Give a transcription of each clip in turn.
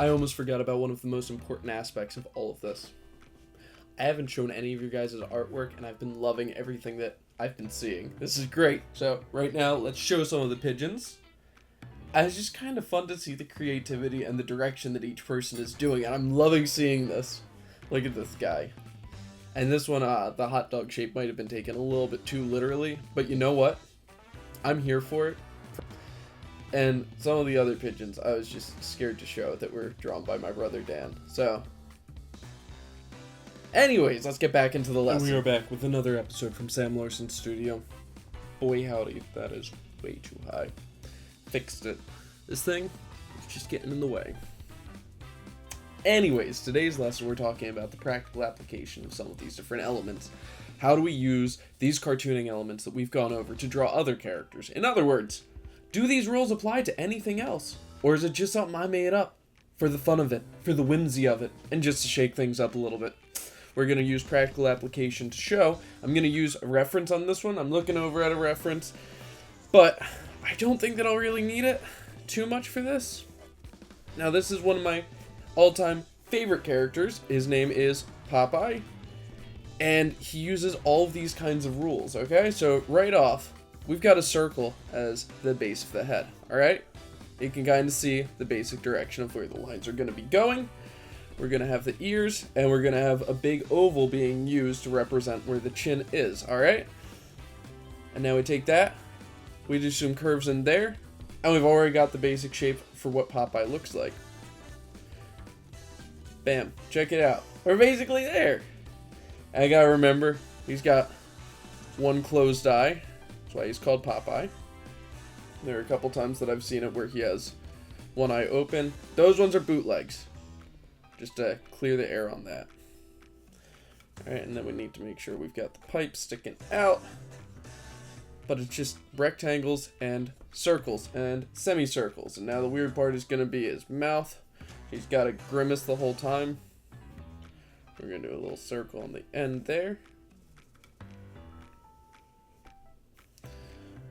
I almost forgot about one of the most important aspects of all of this. I haven't shown any of you guys' artwork, and I've been loving everything that I've been seeing. This is great. So right now, let's show some of the pigeons. And it's just kind of fun to see the creativity and the direction that each person is doing, and I'm loving seeing this. Look at this guy. And this one, the hot dog shape might have been taken a little bit too literally, but you know what? I'm here for it. And some of the other pigeons, I was just scared to show that were drawn by my brother Dan. So, anyways, let's get back into the lesson. And we are back with another episode from Sam Larson's studio. Boy howdy, that is way too high. Fixed it. This thing is just getting in the way. Anyways, today's lesson we're talking about the practical application of some of these different elements. How do we use these cartooning elements that we've gone over to draw other characters? In other words, do these rules apply to anything else? Or is it just something I made up for the fun of it, for the whimsy of it, and just to shake things up a little bit? We're going to use practical application to show. I'm going to use a reference on this one. I'm looking over at a reference, but I don't think that I'll really need it too much for this. Now, this is one of my all-time favorite characters. His name is Popeye, and he uses all of these kinds of rules, okay? So right off, we've got a circle as the base of the head, alright? You can kind of see the basic direction of where the lines are going to be going. We're going to have the ears, and we're going to have a big oval being used to represent where the chin is, alright? And now we take that, we do some curves in there, and we've already got the basic shape for what Popeye looks like. Bam, check it out. We're basically there. And I gotta remember, he's got one closed eye. That's why he's called Popeye. There are a couple times that I've seen it where he has one eye open. Those ones are bootlegs. Just to clear the air on that. Alright, and then we need to make sure we've got the pipe sticking out. But it's just rectangles and circles and semicircles. And now the weird part is going to be his mouth. He's got a grimace the whole time. We're going to do a little circle on the end there.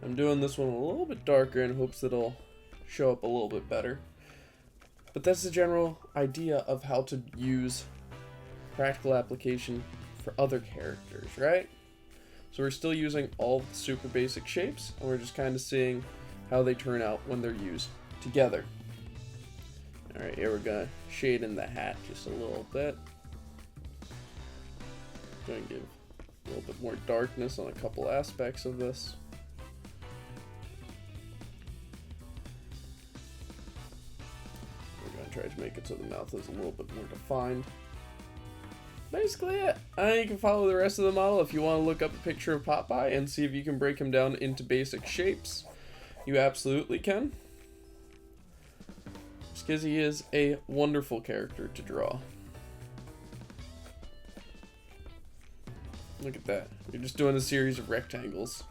I'm doing this one a little bit darker in hopes that it'll show up a little bit better. But that's the general idea of how to use practical application for other characters, right? So we're still using all the super basic shapes, and we're just kind of seeing how they turn out when they're used together. Alright, here we're going to shade in the hat just a little bit. Going to give a little bit more darkness on a couple aspects of this. We're going to try to make it so the mouth is a little bit more defined. Basically it. You can follow the rest of the model if you want to look up a picture of Popeye and see if you can break him down into basic shapes. You absolutely can. Because he is a wonderful character to draw. Look at that. You're just doing a series of rectangles.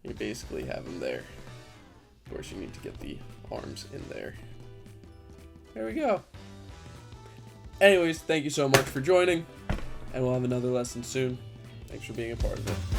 You basically have him there. Of course, you need to get the arms in there. There we go. Anyways, thank you so much for joining, and we'll have another lesson soon. Thanks for being a part of it.